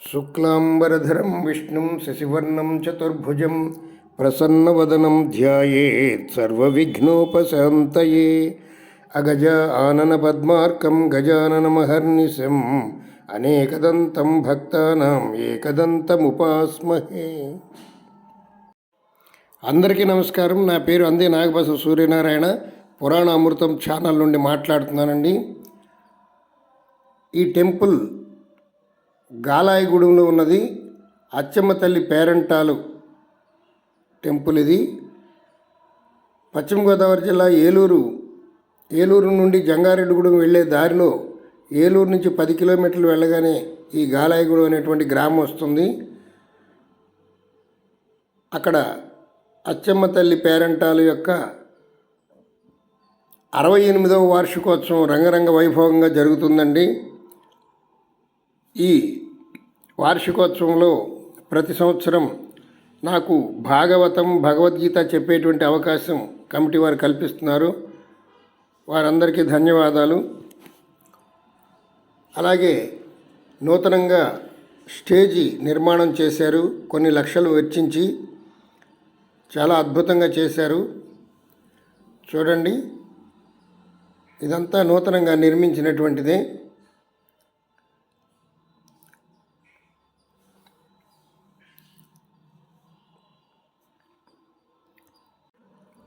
శుక్లాంబరధరం విష్ణుం శశివర్ణం చతుర్భుజం ప్రసన్నవదనం ధ్యాయేత్ సర్వవిఘ్నోపశాంతయే. అగజ ఆనన పద్మార్కం గజాననమహర్నిశం అనేకదంతం భక్తానాం ఏకదంతముపాస్మహే. అందరికీ నమస్కారం. నా పేరు అందే నాగబస సూర్యనారాయణ. పురాణ అమృతం ఛానల్ నుండి మాట్లాడుతున్నానండి. ఈ టెంపుల్ గాలాయిగూడెంలో ఉన్నది. అచ్చమ్మ తల్లి పేరంటాలు టెంపుల్ ఇది. పశ్చిమ గోదావరి జిల్లా ఏలూరు నుండి జంగారెడ్డిగూడెం వెళ్ళే దారిలో ఏలూరు నుంచి 10 కిలోమీటర్లు వెళ్ళగానే ఈ గాలాయిగూడెం అనేటువంటి గ్రామం వస్తుంది. అక్కడ అచ్చమ్మ తల్లి పేరంటాలు యొక్క 68వ వార్షికోత్సవం రంగరంగ వైభవంగా జరుగుతుందండి. ఈ వార్షికోత్సవంలో ప్రతి సంవత్సరం నాకు భగవద్గీత చెప్పేటువంటి అవకాశం కమిటీ వారు కల్పిస్తున్నారు. వారందరికీ ధన్యవాదాలు. అలాగే నూతనంగా స్టేజీ నిర్మాణం చేశారు. కొన్ని లక్షలు వెచ్చించి చాలా అద్భుతంగా చేశారు. చూడండి, ఇదంతా నూతనంగా నిర్మించినటువంటిదే.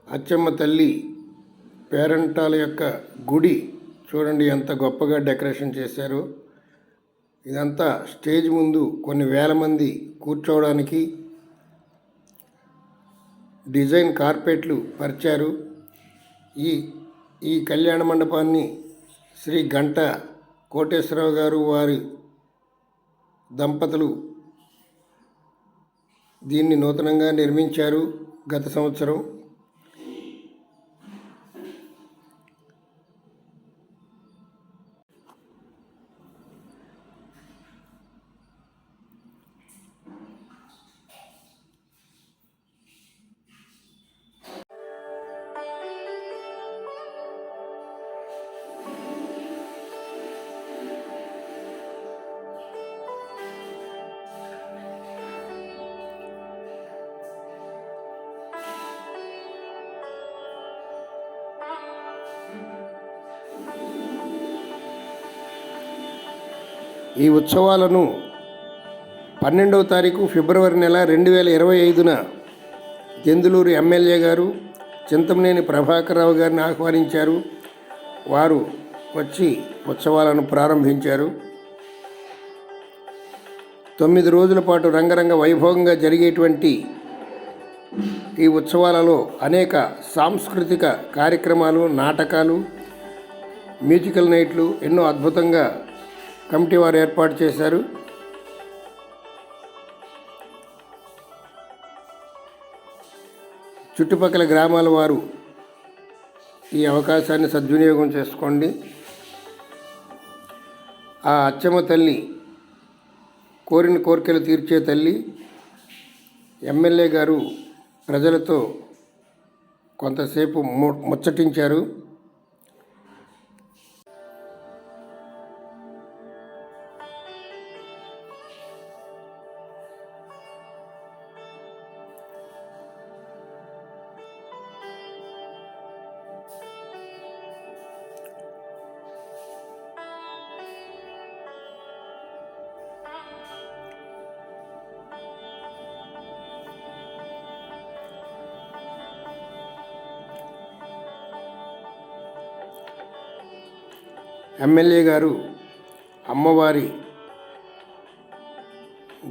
అచ్చమ్మ తల్లి పేరంటాల యొక్క గుడి చూడండి ఎంత గొప్పగా డెకరేషన్ చేశారు. ఇదంతా స్టేజ్ ముందు కొన్ని వేల మంది కూర్చోవడానికి డిజైన్ కార్పెట్లు పరిచారు. ఈ కళ్యాణ మండపాన్ని శ్రీ గంట కోటేశ్వరరావు గారు వారి దంపతులు దీన్ని నూతనంగా నిర్మించారు గత సంవత్సరం. ఈ ఉత్సవాలను 12వ తారీఖు ఫిబ్రవరి నెల 2025న దెందులూరు ఎమ్మెల్యే గారు చింతమనేని ప్రభాకరరావు గారిని ఆహ్వానించారు. వారు వచ్చి ఉత్సవాలను ప్రారంభించారు. 9 రోజుల పాటు రంగరంగ వైభవంగా జరిగేటువంటి ఈ ఉత్సవాలలో అనేక సాంస్కృతిక కార్యక్రమాలు, నాటకాలు, మ్యూజికల్ నైట్లు ఎన్నో అద్భుతంగా కమిటీ వారు ఏర్పాటు చేశారు. చుట్టుపక్కల గ్రామాల వారు ఈ అవకాశాన్ని సద్వినియోగం చేసుకోండి. ఆ అచ్చమ్మ తల్లి కోరిన కోరికలు తీర్చే తల్లి. ఎమ్మెల్యే గారు ప్రజలతో కొంతసేపు ముచ్చటించారు. ఎమ్మెల్యే గారు అమ్మవారి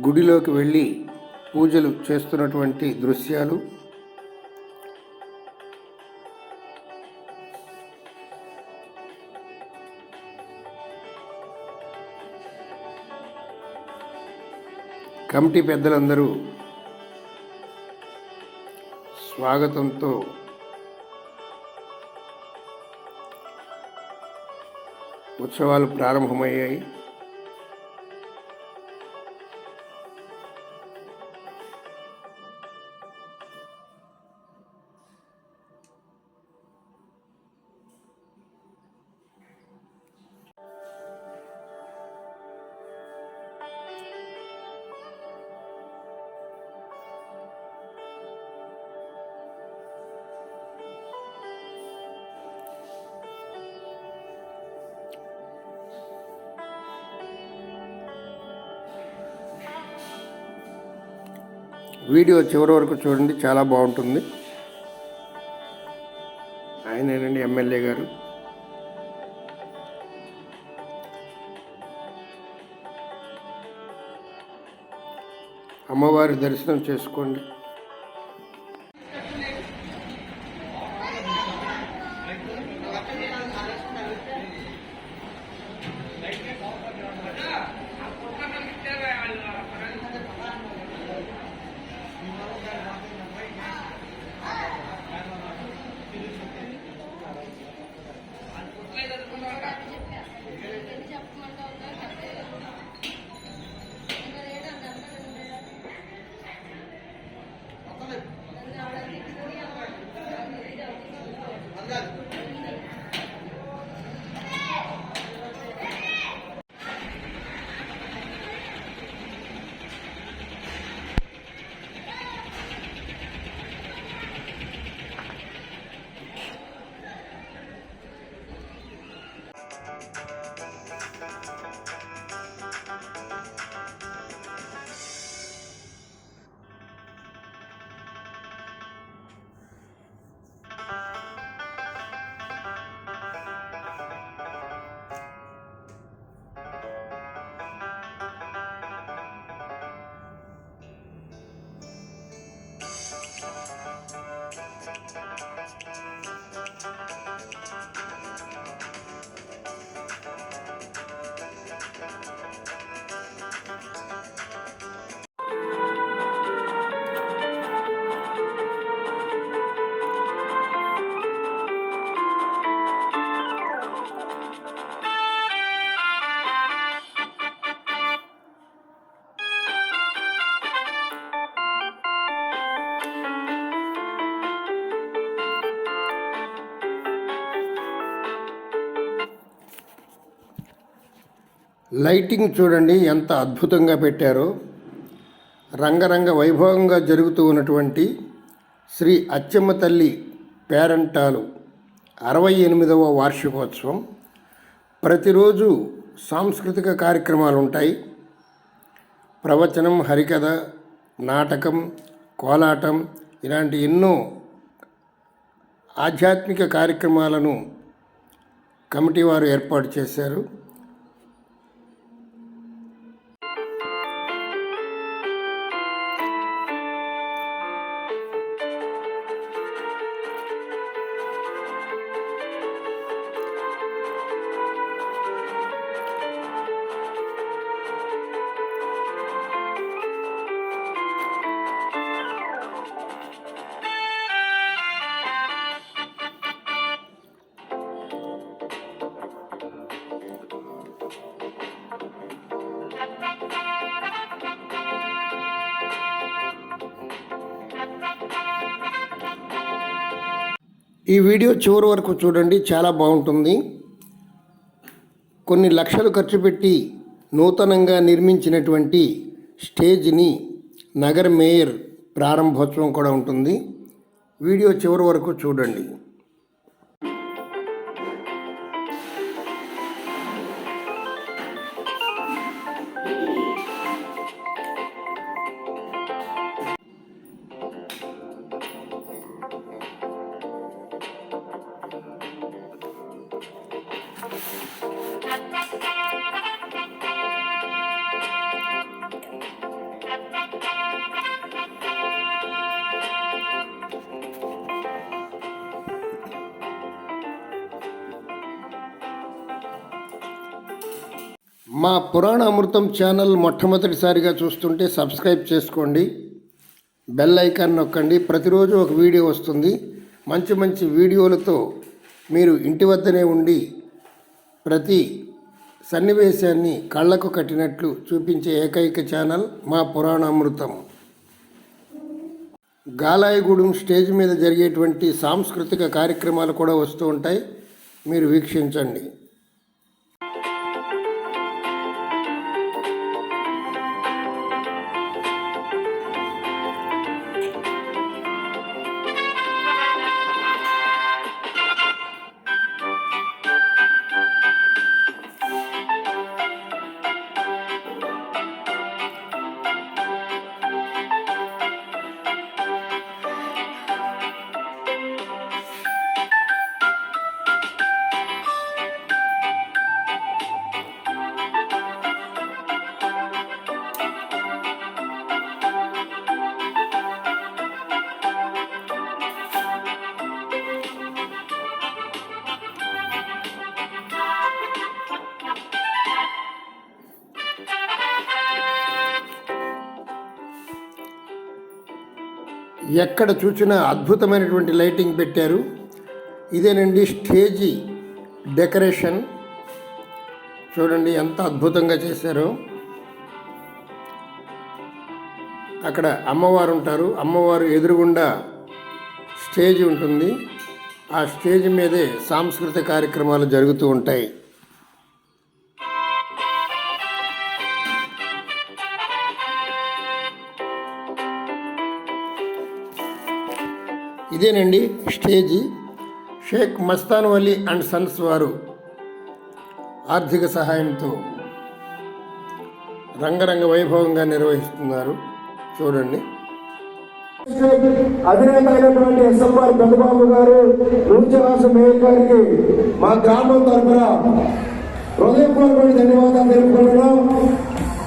గుడిలోకి వెళ్ళి పూజలు చేస్తున్నటువంటి దృశ్యాలు, కమిటీ పెద్దలందరూ స్వాగతంతో ఉత్సవాలు ప్రారంభమయ్యాయి. వీడియో చివరి వరకు చూడండి, చాలా బాగుంటుంది. ఆయనేనండి ఎమ్మెల్యే గారు. అమ్మవారి దర్శనం చేసుకోండి. లైటింగ్ చూడండి ఎంత అద్భుతంగా పెట్టారో. రంగరంగ వైభవంగా జరుగుతూ ఉన్నటువంటి శ్రీ అచ్చమ్మ తల్లి పేరంటాలు 68వ వార్షికోత్సవం. ప్రతిరోజు సాంస్కృతిక కార్యక్రమాలు ఉంటాయి. ప్రవచనం, హరికథ, నాటకం, కోలాటం ఇలాంటి ఎన్నో ఆధ్యాత్మిక కార్యక్రమాలను కమిటీ వారు ఏర్పాటు చేశారు. ఈ వీడియో చివరి వరకు చూడండి, చాలా బాగుంటుంది. కొన్ని లక్షలు ఖర్చు పెట్టి నూతనంగా నిర్మించినటువంటి స్టేజ్ని నగర మేయర్ ప్రారంభోత్సవం కూడా ఉంటుంది. వీడియో చివరి వరకు చూడండి. మా పురాణ అమృతం ఛానల్ మొట్టమొదటిసారిగా చూస్తుంటే సబ్స్క్రైబ్ చేసుకోండి, బెల్ ఐకాన్ నొక్కండి. ప్రతిరోజు ఒక వీడియో వస్తుంది. మంచి మంచి వీడియోలతో మీరు ఇంటి వద్దనే ఉండి ప్రతి సన్నివేశాన్ని కళ్ళకు కట్టినట్లు చూపించే ఏకైక ఛానల్ మా పురాణ అమృతం. గాలాయగూడెం స్టేజ్ మీద జరిగేటువంటి సాంస్కృతిక కార్యక్రమాలు కూడా వస్తూ ఉంటాయి, మీరు వీక్షించండి. ఎక్కడ చూసినా అద్భుతమైనటువంటి లైటింగ్ పెట్టారు. ఇదేనండి స్టేజీ డెకరేషన్. చూడండి ఎంత అద్భుతంగా చేశారో. అక్కడ అమ్మవారు ఉంటారు. అమ్మవారు ఎదురుగుండా స్టేజ్ ఉంటుంది. ఆ స్టేజ్ మీదే సాంస్కృతిక కార్యక్రమాలు జరుగుతూ ఉంటాయి. ఇదేనండి స్టేజీ. షేక్ మస్తాన్ వలీ అండ్ సన్స్ వారు ఆర్థిక సహాయంతో రంగరంగ వైభవంగా నిర్వహిస్తున్నారు. చూడండి. అధినేత అయినటువంటి ఎస్ఎంఆర్ పెద్దబాబు గారు, నూర్జహాస మేయర్ గారికి మా గ్రామం తరఫున హృదయపూర్వక ధన్యవాదాలు తెలుపుకుంటున్నాం.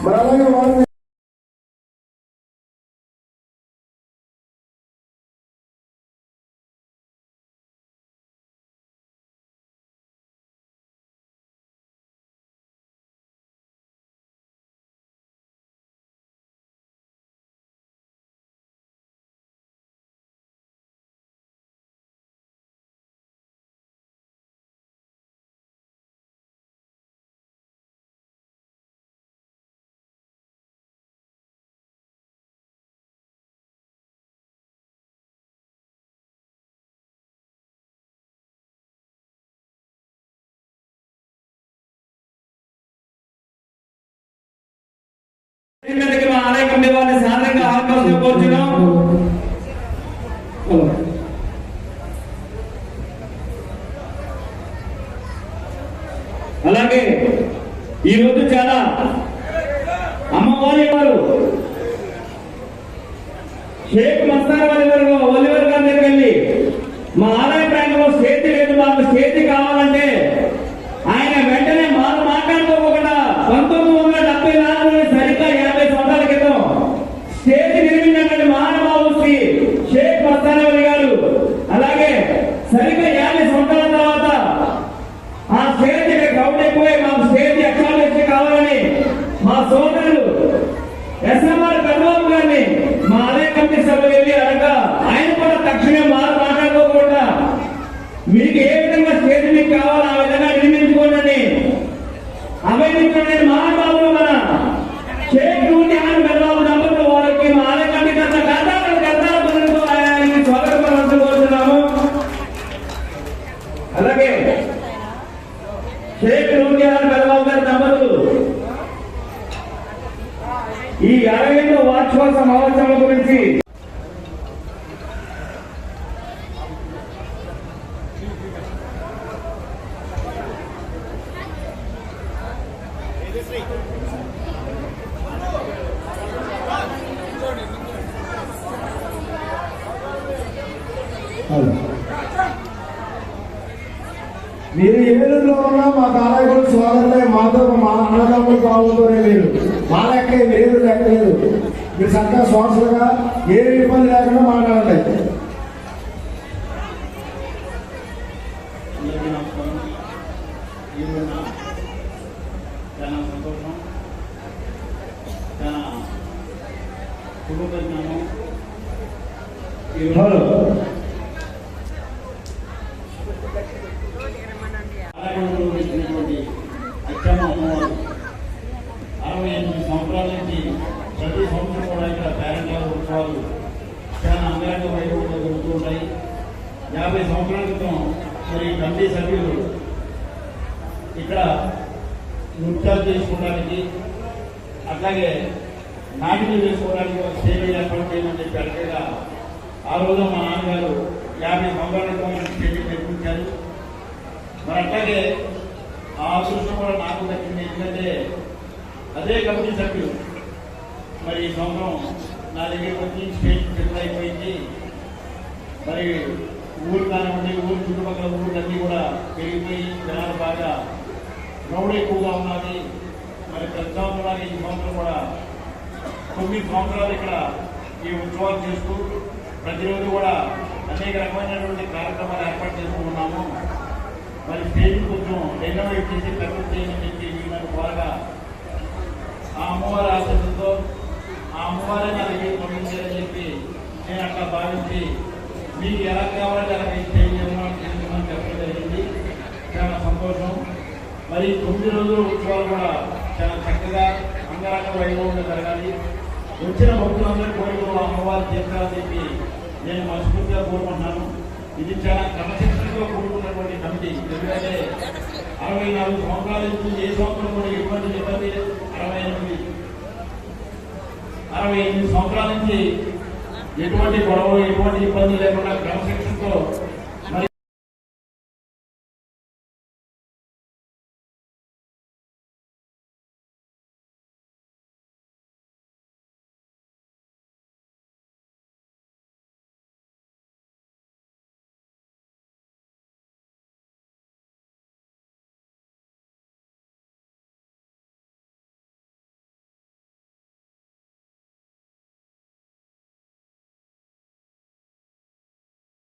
మరి అలాగే వారిని ఆలయ కమిటీ వారిని సాధారణంగా ఆహ్వానిస్తూ కోరుచున్నాం. అలాగే ఈరోజు చాలా అమ్మవారి వారు షేక్ మస్తాన్ వలివర్ గారి దగ్గరికి వెళ్ళి మా ఆలయ ప్రాంతంలో స్టేజ్ లేదు, మాకు స్టేజ్ కావాలంటే ఆయన వెంటనే మాకు మాట్లాడుకోకుండా 1974 సరిగ్గా 50 సంవత్సరాల క్రితం స్టేజ్ నిర్మించినటువంటి మహానుభావులు శ్రీ షేక్ మస్తాన్ వలి గారు. అలాగే సరిగ్గా 50 సంవత్సరాల తర్వాత ఆ స్టేజ్ క్రౌడ్ ఎక్కువై మాకు స్టేజ్ ఎక్స్ట్రా కావాలని మా సోదరులు ఎస్ఎంఆర్ పెద్దబాబు గారిని మా ఆలయ కమిటీ సభ్యులు వెళ్ళి అనగా ఆయన కూడా తక్షణమే మాట్లాడుకోకుండా మీకు ఏ విధంగా స్టేజ్ మీకు కావాలో ఆ విధంగా నిర్మించుకోండి. అభినందించండి మహానుభావులు మన షేక్ నూర్జహాన్ పెద్దబాబు దంపతులు వారికి మా ఆలయ కమిటీ తరఫున గద్దాల ఆయనకి స్వాగతం కోరుతున్నాము. అలాగే షేక్ నూర్జహాన్ పెద్దబాబు గారి దంపతులు ఈ 60వ వార్షికోత్సవ మహోత్సవం గురించి మీరు ఏలూరులో ఉన్నా మా కాలేజీలో సోదరులే, మాతో మా అన్నదమ్ములు బాగుంటూనే మీరు మా లెక్క మీరు లెక్క లేదు. మీరు చక్కగా సోషల్గా ఏ ఇబ్బంది లేకుండా మాట్లాడండి. చాలా సంతోషం, చాలా శుభపరిణామం. ఇచ్చినటువంటి అచ్చమ్మ అమ్మవారు 68 సంవత్సరాల నుంచి ప్రతి సంవత్సరం కూడా ఇక్కడ పేరెంట్ల ఉత్సవాలు చాలా అంగరంగ వైభవంగా జరుగుతూ ఉంటాయి. 50 సంవత్సరాల క్రితం మరి కమిటీ సభ్యులు ఇక్కడ నృత్యాలు చేసుకోవడానికి, అట్లాగే నాటికలు చేసుకోవడానికి ఒక స్టేజ్ ఏర్పాటు చేయమని చెప్పి అడగగా ఆ రోజు మా నాన్నగారు 50 సంవత్సరాల క్రితం స్టేజ్ నిర్మించారు. మరి అట్లాగే ఆ అదృష్టం కూడా నాకు దక్కింది. ఎందుకంటే అదే కమిటీ సభ్యులు మరి ఈ సంవత్సరం నా దగ్గరికి వచ్చి స్టేజ్ ఫిల్ అయిపోయింది. మరి ఊరు కానివ్వండి, ఊరు చుట్టుపక్కల ఊళ్ళన్నీ కూడా పెరిగిపోయి జనాలు బాగా క్రౌడ్ ఎక్కువగా ఉన్నది. మరి ప్రతి సంవత్సరాలు ఈ సంవత్సరం కూడా 9 సంవత్సరాలు ఇక్కడ ఈ ఉత్సవాలు చేస్తూ ప్రతిరోజు కూడా అనేక రకమైనటువంటి కార్యక్రమాలు ఏర్పాటు చేస్తూ ఉన్నాము. మరి స్టేజ్ కొంచెం రెనోవేట్ చేసి ప్రకృతి చేయమని చెప్పి నన్ను కోరగా ఆ అమ్మవారి ఆశతో ఆ అమ్మవారే నా దగ్గర పంపించారని చెప్పి నేను అట్లా భావించి చెప్పి మీకు ఎలా కావాలంటే అలా చేయమని చెప్పడం జరిగింది. చాలా సంతోషం. మరి 9 రోజుల ఉత్సవాలు కూడా చాలా చక్కగా అంగరంగ వైభవంగా జరగాలి. వచ్చిన భక్తులందరూ కోరికలు అమ్మవారి తీర్చాలని చెప్పి నేను మనస్ఫూర్తిగా కోరుకుంటున్నాను. ఇది చాలా క్రమశిక్షణగా కూడుకున్నటువంటి కమిటీ. ఎందుకంటే 64 సంవత్సరాల నుంచి ఏ సంవత్సరం కూడా ఎటువంటి ఇబ్బంది 68 సంవత్సరాల నుంచి ఎటువంటి గొడవ ఎటువంటి ఇబ్బంది లేకుండా క్రమశిక్షణతో